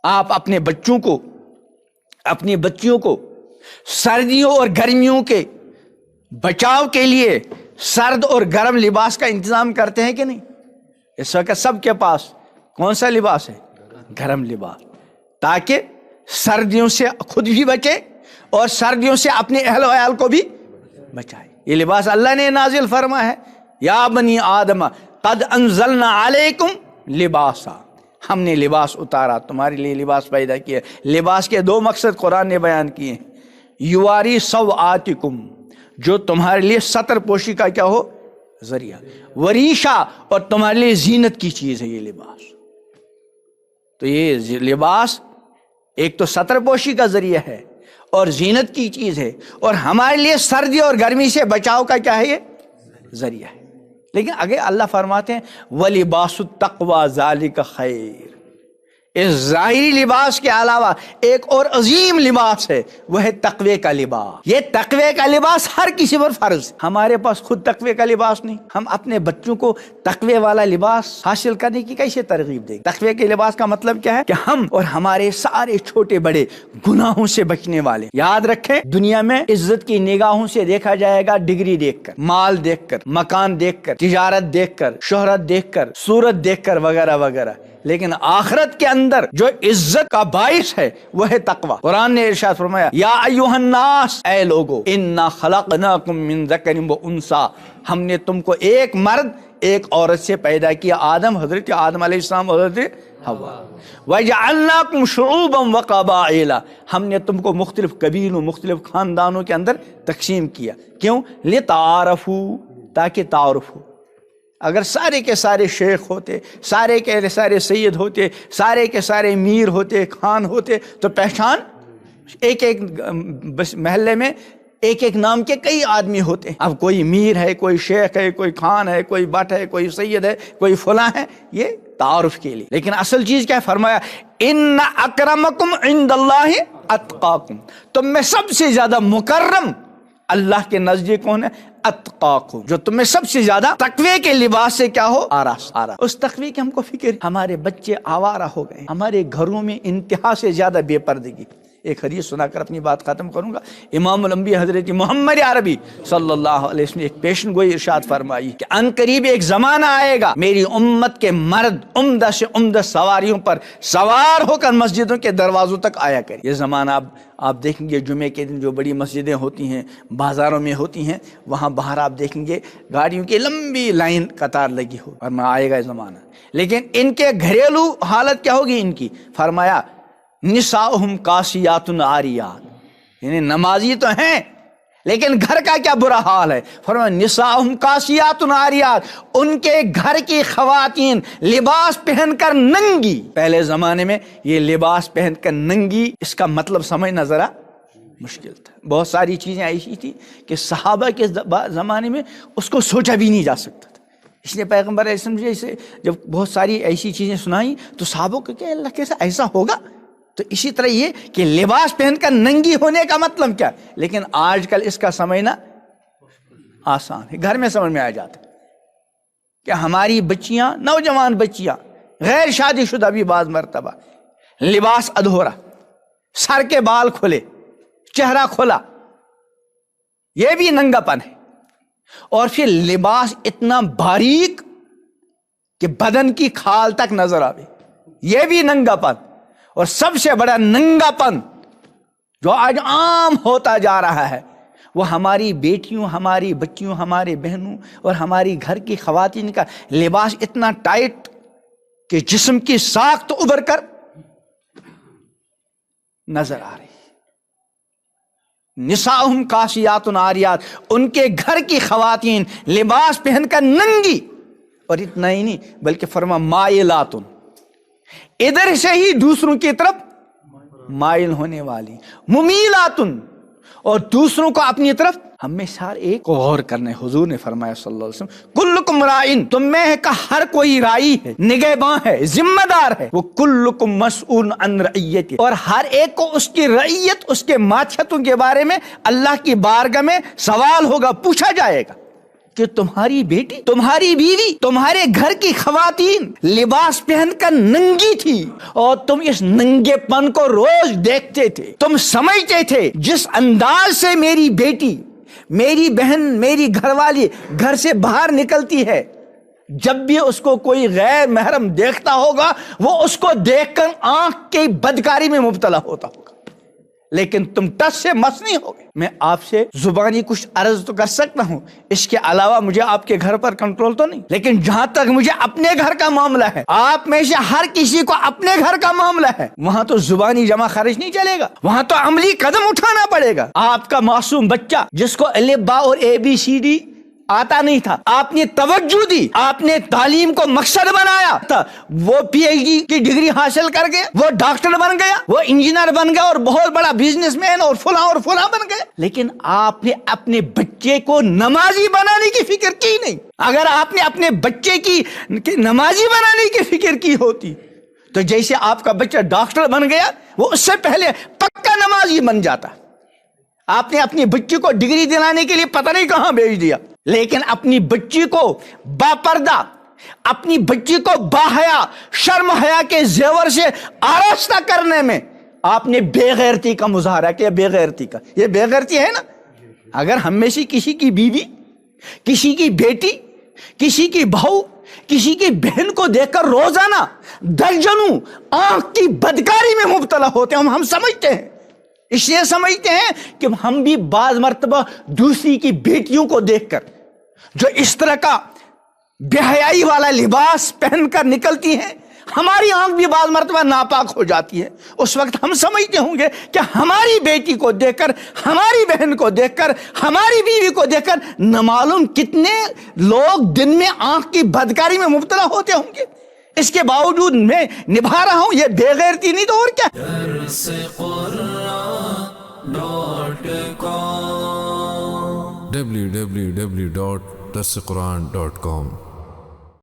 آپ اپنے بچوں کو، اپنی بچیوں کو سردیوں اور گرمیوں کے بچاؤ کے لیے سرد اور گرم لباس کا انتظام کرتے ہیں کہ نہیں؟ اس وقت سب کے پاس کون سا لباس ہے؟ گرم لباس، تاکہ سردیوں سے خود بھی بچے اور سردیوں سے اپنے اہل و عیال کو بھی بچائے۔ یہ لباس اللہ نے نازل فرما ہے، یا بنی آدم قد انزلنا علیکم لباسا، ہم نے لباس اتارا، تمہارے لیے لباس پیدا کیا۔ لباس کے دو مقصد قرآن نے بیان کیے ہیں، یواری سوآتکم، جو تمہارے لیے ستر پوشی کا کیا ہو؟ ذریعہ، وریشا، اور تمہارے لیے زینت کی چیز ہے یہ لباس۔ تو یہ لباس ایک تو ستر پوشی کا ذریعہ ہے اور زینت کی چیز ہے، اور ہمارے لیے سردی اور گرمی سے بچاؤ کا کیا ہے؟ یہ ذریعہ ہے۔ لیکن اگر اللہ فرماتے ہیں وَلِبَاسُ التَّقْوَى ذَلِكَ خَيْرٌ، اس ظاہری لباس کے علاوہ ایک اور عظیم لباس ہے، وہ ہے تقوی کا لباس۔ یہ تقوی کا لباس ہر کسی پر فرض ہے۔ ہمارے پاس خود تقوی کا لباس نہیں، ہم اپنے بچوں کو تقوی والا لباس حاصل کرنے کی کیسے ترغیب دیں؟ تقوی کے لباس کا مطلب کیا ہے؟ کہ ہم اور ہمارے سارے چھوٹے بڑے گناہوں سے بچنے والے۔ یاد رکھیں، دنیا میں عزت کی نگاہوں سے دیکھا جائے گا، ڈگری دیکھ کر، مال دیکھ کر، مکان دیکھ کر، تجارت دیکھ کر، شہرت دیکھ کر، صورت دیکھ کر، وغیرہ وغیرہ۔ لیکن آخرت کے اندر جو عزت کا باعث ہے وہ ہے تقوی۔ قرآن نے ارشاد فرمایا یا ایھا الناس، اے لوگو، انا خلقناکم من ذکر و انثی، ہم نے تم کو ایک مرد ایک عورت سے پیدا کیا، آدم، حضرت آدم علیہ السلام، حضرت حوا، وجعلناکم شعوبا وقبائل، ہم نے تم کو مختلف قبیلوں، مختلف خاندانوں کے اندر تقسیم کیا۔ کیوں؟ لتعارفوا، تاکہ تعارف ہو۔ اگر سارے کے سارے شیخ ہوتے، سارے کے سارے سید ہوتے، سارے کے سارے میر ہوتے، خان ہوتے، تو پہچان ایک ایک محلے میں ایک ایک نام کے کئی آدمی ہوتے۔ اب کوئی میر ہے، کوئی شیخ ہے، کوئی خان ہے، کوئی بٹ ہے، کوئی سید ہے، کوئی فلاں ہے، یہ تعارف کے لیے۔ لیکن اصل چیز کیا ہے؟ فرمایا ان اکرمکم عند اللہ اتقاکم، تم میں سب سے زیادہ مکرم اللہ کے نزدیک کون ہے؟ اتقاکم، جو تمہیں سب سے زیادہ تقوی کے لباس سے کیا ہو؟ آرا۔ اس تقوی کی ہم کو فکر، ہمارے بچے آوارہ ہو گئے، ہمارے گھروں میں انتہا سے زیادہ بے پردگی۔ ایک حدیث سنا کر اپنی بات ختم کروں گا۔ امام الانبیاء حضرت محمد عربی صلی اللہ علیہ وسلم نے ایک پیشن گوئی ارشاد فرمائی کہ ان قریب ایک زمانہ آئے گا، میری امت کے مرد عمدہ سے عمدہ سواریوں پر سوار ہو کر مسجدوں کے دروازوں تک آیا کرے۔ یہ زمانہ آپ دیکھیں گے جمعے کے دن جو بڑی مسجدیں ہوتی ہیں، بازاروں میں ہوتی ہیں، وہاں باہر آپ دیکھیں گے گاڑیوں کی لمبی لائن قطار لگی ہو، اور میں آئے گا یہ زمانہ۔ لیکن ان کے گھریلو حالت کیا ہوگی ان کی؟ فرمایا نساؤہم کاسیات عاریات، یعنی نمازی تو ہیں لیکن گھر کا کیا برا حال ہے؟ فرمایا نساؤہم کاسیات عاریات، ان کے گھر کی خواتین لباس پہن کر ننگی۔ پہلے زمانے میں یہ لباس پہن کر ننگی، اس کا مطلب سمجھنا ذرا مشکل تھا۔ بہت ساری چیزیں ایسی تھی کہ صحابہ کے زمانے میں اس کو سوچا بھی نہیں جا سکتا تھا۔ اس لیے پیغمبر علیہ السلام جیسے جب بہت ساری ایسی چیزیں سنائیں تو صحابوں کو کہ اللہ کیسا ایسا ہوگا؟ تو اسی طرح یہ کہ لباس پہن کر ننگی ہونے کا مطلب کیا؟ لیکن آج کل اس کا سمجھنا آسان ہے، گھر میں سمجھ میں آ جاتا ہے کہ ہماری بچیاں، نوجوان بچیاں، غیر شادی شدہ بھی بعض مرتبہ لباس ادھورا، سر کے بال کھلے، چہرہ کھلا، یہ بھی ننگا پن ہے۔ اور پھر لباس اتنا باریک کہ بدن کی کھال تک نظر آئے، یہ بھی ننگا پن۔ اور سب سے بڑا ننگا پن جو آج عام ہوتا جا رہا ہے وہ ہماری بیٹیوں، ہماری بچیوں، ہمارے بہنوں اور ہماری گھر کی خواتین کا لباس اتنا ٹائٹ کہ جسم کی ساخت ابھر کر نظر آ رہی۔ نساؤہم کاسیات عاریات، ان کے گھر کی خواتین لباس پہن کر ننگی، اور اتنا ہی نہیں بلکہ فرما مائلات، ادھر سے ہی دوسروں کی طرف مائل ہونے والی، ممیلات، اور دوسروں کو اپنی طرف ہمیشہ ایک غور کرنے۔ حضور نے فرمایا صلی اللہ علیہ وسلم کلکم رائن، تم میں کا ہر کوئی رائی ہے، نگہباں ہے، ذمہ دار ہے، وہ کلکم مسئول عن رعیت، اور ہر ایک کو اس کی رعیت، اس کے ماتحتوں کے بارے میں اللہ کی بارگاہ میں سوال ہوگا، پوچھا جائے گا کہ تمہاری بیٹی، تمہاری بیوی، تمہارے گھر کی خواتین لباس پہن کر ننگی تھی اور تم اس ننگے پن کو روز دیکھتے تھے. تم سمجھتے تھے جس انداز سے میری بیٹی، میری بہن، میری گھر والی گھر سے باہر نکلتی ہے، جب بھی اس کو کوئی غیر محرم دیکھتا ہوگا وہ اس کو دیکھ کر آنکھ کی بدکاری میں مبتلا ہوتا ہوگا. لیکن تم ٹس سے مس نہیں ہوگے. میں آپ سے زبانی کچھ عرض تو کر سکتا ہوں، اس کے علاوہ مجھے آپ کے گھر پر کنٹرول تو نہیں. لیکن جہاں تک مجھے اپنے گھر کا معاملہ ہے، آپ میں سے ہر کسی کو اپنے گھر کا معاملہ ہے، وہاں تو زبانی جمع خرچ نہیں چلے گا، وہاں تو عملی قدم اٹھانا پڑے گا. آپ کا معصوم بچہ جس کو الف با اور ABCD آتا نہیں تھا، آپ نے توجہ دی، آپ نے تعلیم کو مقصد بنایا تھا، وہ PhD کی ڈگری حاصل کر گیا، وہ ڈاکٹر بن گیا، وہ انجینئر بن گیا اور بہت بڑا بزنس مین اور فلاں بن گیا. لیکن آپ نے اپنے بچے کو نمازی بنانے کی فکر کی نہیں. اگر آپ نے اپنے بچے کی نمازی بنانے کی فکر کی ہوتی تو جیسے آپ کا بچہ ڈاکٹر بن گیا وہ اس سے پہلے پکا نمازی بن جاتا. آپ نے اپنی بچی کو ڈگری دلانے کے لیے پتہ نہیں کہاں بھیج دیا، لیکن اپنی بچی کو باپردہ، اپنی بچی کو باحیا، شرم حیا کے زیور سے آراستہ کرنے میں آپ نے بے غیرتی کا مظاہرہ کیا. بے غیرتی کا، یہ بے غیرتی ہے نا. اگر ہم میں سے کسی کی بیوی، کسی کی بیٹی، کسی کی بہو، کسی کی بہن کو دیکھ کر روزانہ درجنوں آنکھ کی بدکاری میں مبتلا ہوتے ہیں، ہم سمجھتے ہیں، اس لیے سمجھتے ہیں کہ ہم بھی بعض مرتبہ دوسری کی بیٹیوں کو دیکھ کر جو اس طرح کا بے حیائی والا لباس پہن کر نکلتی ہیں، ہماری آنکھ بھی بعض مرتبہ ناپاک ہو جاتی ہے. اس وقت ہم سمجھتے ہوں گے کہ ہماری بیٹی کو دیکھ کر، ہماری بہن کو دیکھ کر، ہماری بیوی کو دیکھ کر نہ معلوم کتنے لوگ دن میں آنکھ کی بدکاری میں مبتلا ہوتے ہوں گے. اس کے باوجود میں نبھا رہا ہوں، یہ بے غیرتی نہیں تو اور کیا. www.darsequran.com